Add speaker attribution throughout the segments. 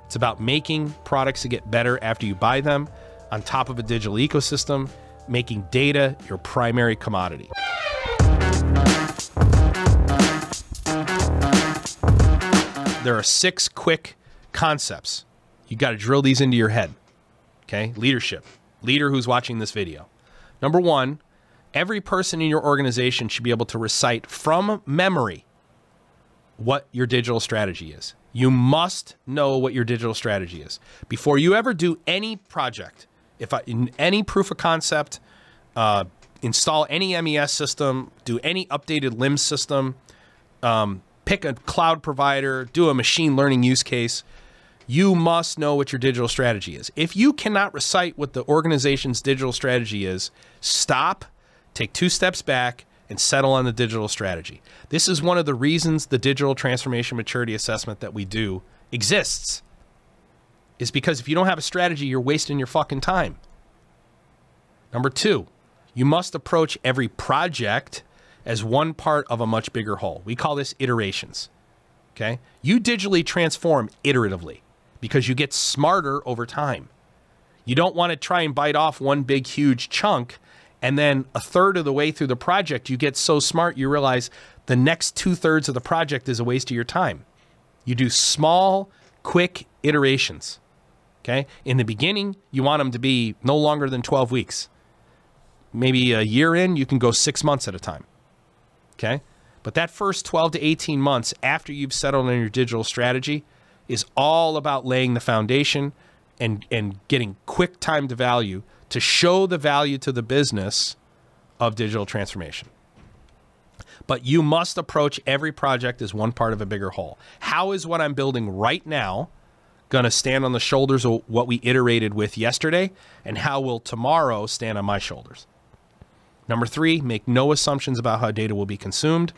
Speaker 1: It's about making products that get better after you buy them on top of a digital ecosystem, making data your primary commodity. There are 6 quick concepts. You got to drill these into your head. Okay? Leadership. Leader who's watching this video. Number 1, every person in your organization should be able to recite from memory what your digital strategy is. You must know what your digital strategy is. Before you ever do any project, in any proof of concept, install any MES system, do any updated LIMS system, pick a cloud provider, do a machine learning use case, you must know what your digital strategy is. If you cannot recite what the organization's digital strategy is, stop, take 2 steps back, and settle on the digital strategy. This is one of the reasons the digital transformation maturity assessment that we do exists, is because if you don't have a strategy, you're wasting your fucking time. Number 2, you must approach every project as one part of a much bigger whole. We call this iterations, okay? You digitally transform iteratively because you get smarter over time. You don't want to try and bite off one big, huge chunk, and then a third of the way through the project, you get so smart, you realize the next 2/3 of the project is a waste of your time. You do small, quick iterations, okay? In the beginning, you want them to be no longer than 12 weeks. Maybe a year in, you can go 6 months at a time, okay? But that first 12 to 18 months after you've settled on your digital strategy is all about laying the foundation and getting quick time to value to show the value to the business of digital transformation. But you must approach every project as one part of a bigger whole. How is what I'm building right now going to stand on the shoulders of what we iterated with yesterday, and how will tomorrow stand on my shoulders? Number 3, make no assumptions about how data will be consumed.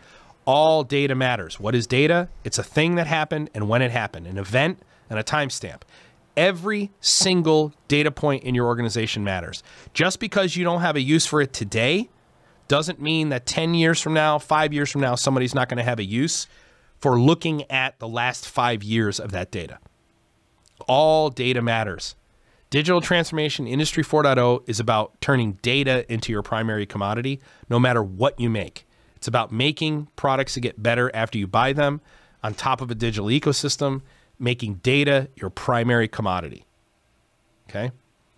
Speaker 1: All data matters. What is data? It's a thing that happened and when it happened, an event and a timestamp. Every single data point in your organization matters. Just because you don't have a use for it today doesn't mean that 10 years from now, 5 years from now, somebody's not going to have a use for looking at the last 5 years of that data. All data matters. Digital Transformation Industry 4.0 is about turning data into your primary commodity, no matter what you make. It's about making products that get better after you buy them on top of a digital ecosystem, making data your primary commodity. Okay?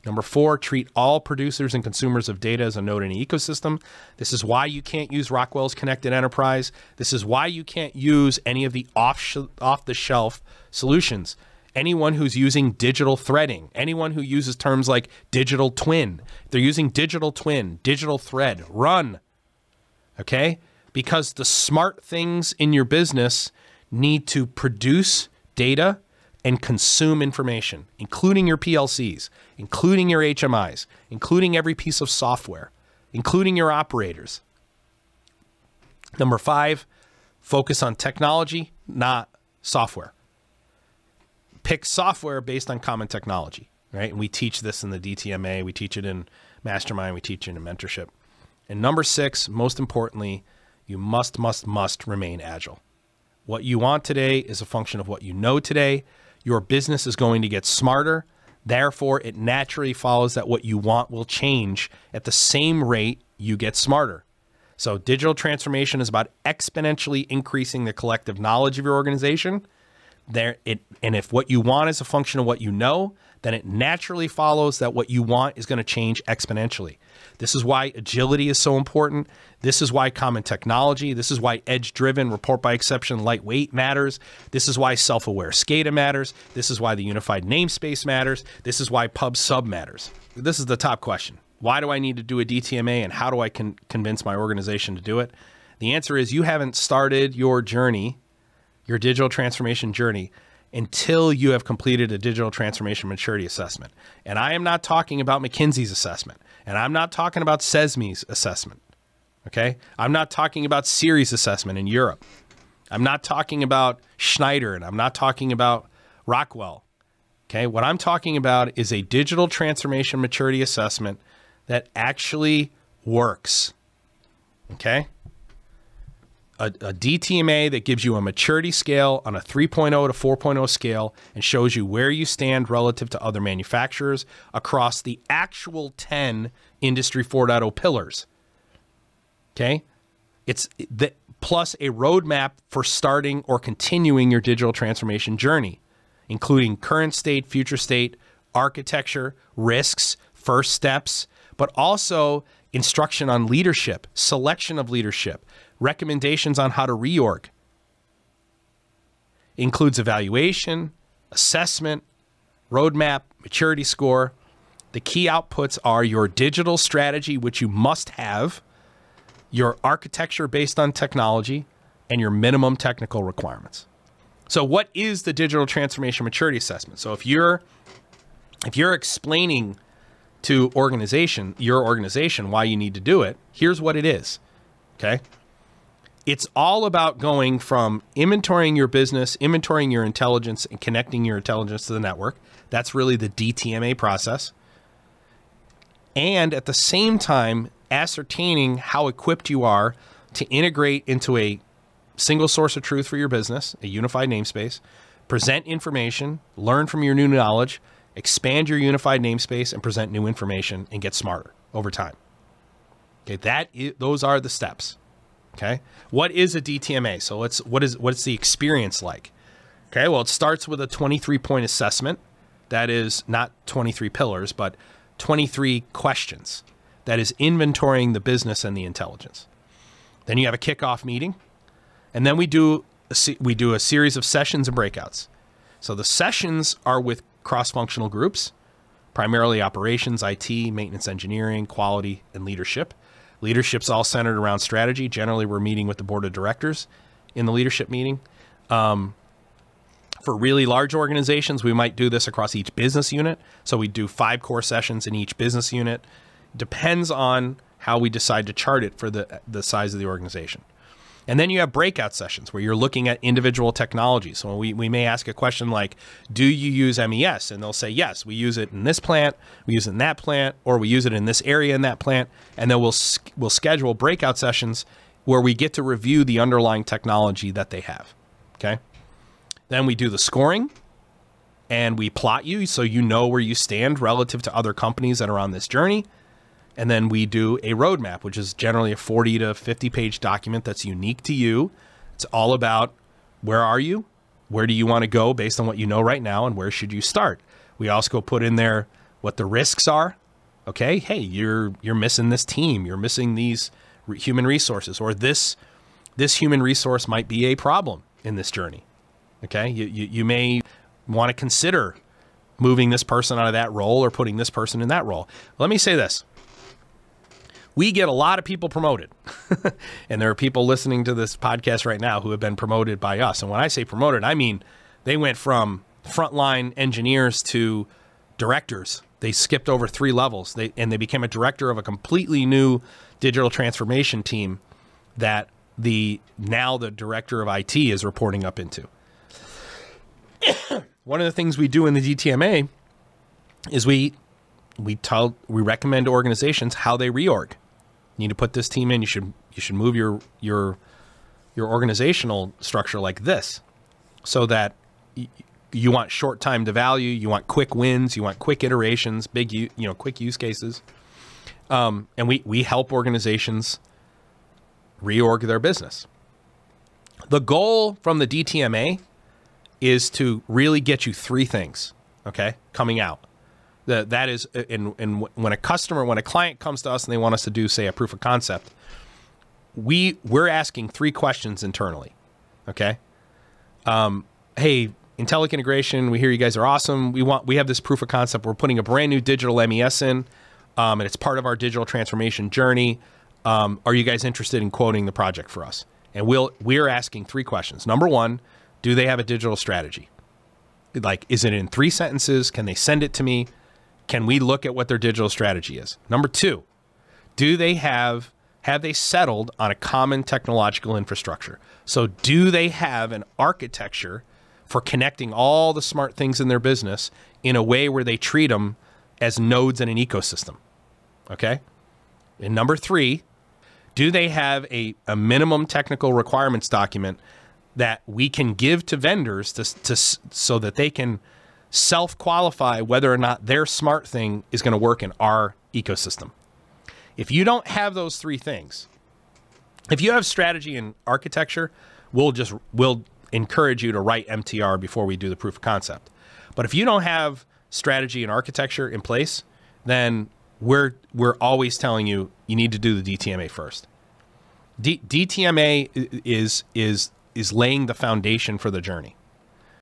Speaker 1: Number 4, treat all producers and consumers of data as a node in an ecosystem. This is why you can't use Rockwell's Connected Enterprise. This is why you can't use any of the off-the-shelf solutions. Anyone who's using digital threading, anyone who uses terms like digital twin, they're using digital twin, digital thread, run. Okay? Because the smart things in your business need to produce data and consume information, including your PLCs, including your HMIs, including every piece of software, including your operators. Number 5, focus on technology, not software. Pick software based on common technology, right? And we teach this in the DTMA, we teach it in Mastermind, we teach it in mentorship. And number 6, most importantly, you must remain agile. What you want today is a function of what you know today. Your business is going to get smarter. Therefore, it naturally follows that what you want will change at the same rate you get smarter. So digital transformation is about exponentially increasing the collective knowledge of your organization. And if what you want is a function of what you know, then it naturally follows that what you want is going to change exponentially. This is why agility is so important. This is why common technology, this is why edge-driven, report by exception, lightweight matters. This is why self-aware SCADA matters. This is why the unified namespace matters. This is why pub/sub matters. This is the top question. Why do I need to do a DTMA, and how do I convince my organization to do it? The answer is you haven't started your journey, your digital transformation journey, until you have completed a digital transformation maturity assessment. And I am not talking about McKinsey's assessment. And I'm not talking about SESME's assessment. Okay? I'm not talking about Series assessment in Europe. I'm not talking about Schneider, and I'm not talking about Rockwell. Okay? What I'm talking about is a digital transformation maturity assessment that actually works. Okay? a DTMA that gives you a maturity scale on a 3.0 to 4.0 scale and shows you where you stand relative to other manufacturers across the actual 10 Industry 4.0 pillars. Okay? It's the, plus a roadmap for starting or continuing your digital transformation journey, including current state, future state, architecture, risks, first steps, but also instruction on leadership, selection of leadership, recommendations on how to reorg. Includes evaluation, assessment, roadmap, maturity score. The key outputs are your digital strategy, which you must have, your architecture based on technology, and your minimum technical requirements. So what is the digital transformation maturity assessment? So if you're explaining to your organization why you need to do it, here's what it is, okay? It's all about going from inventorying your business, inventorying your intelligence, and connecting your intelligence to the network. That's really the DTMA process. And at the same time, ascertaining how equipped you are to integrate into a single source of truth for your business, a unified namespace, present information, learn from your new knowledge, expand your unified namespace, and present new information and get smarter over time. Okay, those are the steps. Okay, what is a DTMA? So what's the experience like? Okay, well, it starts with a 23-point assessment. That is not 23 pillars, but 23 questions. That is inventorying the business and the intelligence. Then you have a kickoff meeting, and then we do a series of sessions and breakouts. So the sessions are with cross-functional groups, primarily operations, IT, maintenance, engineering, quality, and leadership. Leadership's all centered around strategy. Generally, we're meeting with the board of directors in the leadership meeting. For really large organizations, we might do this across each business unit. So we do 5 core sessions in each business unit. Depends on how we decide to chart it for the size of the organization. And then you have breakout sessions where you're looking at individual technologies. So we may ask a question like, do you use MES? And they'll say, yes, we use it in this plant, we use it in that plant, or we use it in this area in that plant. And then we'll schedule breakout sessions where we get to review the underlying technology that they have. Okay. Then we do the scoring and we plot you so you know where you stand relative to other companies that are on this journey. And then we do a roadmap, which is generally a 40 to 50-page document that's unique to you. It's all about where are you? Where do you want to go based on what you know right now? And where should you start? We also put in there what the risks are. Okay, hey, you're missing this team. You're missing these human resources. Or this human resource might be a problem in this journey. Okay, you may want to consider moving this person out of that role or putting this person in that role. Let me say this. We get a lot of people promoted. And there are people listening to this podcast right now who have been promoted by us. And when I say promoted, I mean they went from frontline engineers to directors. They skipped over 3 levels. They became a director of a completely new digital transformation team that now the director of IT is reporting up into. One of the things we do in the DTMA is we recommend to organizations how they reorg. You need to put this team in. You should move your organizational structure like this, so that you want short time to value, you want quick wins, you want quick iterations, quick use cases, and we help organizations reorg their business. The goal from the DTMA is to really get you 3 things, okay, coming out. That is, and when a client comes to us and they want us to do, say, a proof of concept, we're asking 3 questions internally, okay? Hey, Intellic integration, we hear you guys are awesome. We have this proof of concept. We're putting a brand new digital MES in, and it's part of our digital transformation journey. Are you guys interested in quoting the project for us? And we're asking 3 questions. Number 1, do they have a digital strategy? Like, is it in 3 sentences? Can they send it to me? Can we look at what their digital strategy is? Number 2, do they have they settled on a common technological infrastructure? So do they have an architecture for connecting all the smart things in their business in a way where they treat them as nodes in an ecosystem? Okay. And number 3, Do they have a minimum technical requirements document that we can give to vendors so that they can self-qualify whether or not their smart thing is going to work in our ecosystem? If you don't have those three things, if you have strategy and architecture, we'll encourage you to write MTR before we do the proof of concept. But if you don't have strategy and architecture in place, then we're always telling you need to do the DTMA first. DTMA is laying the foundation for the journey.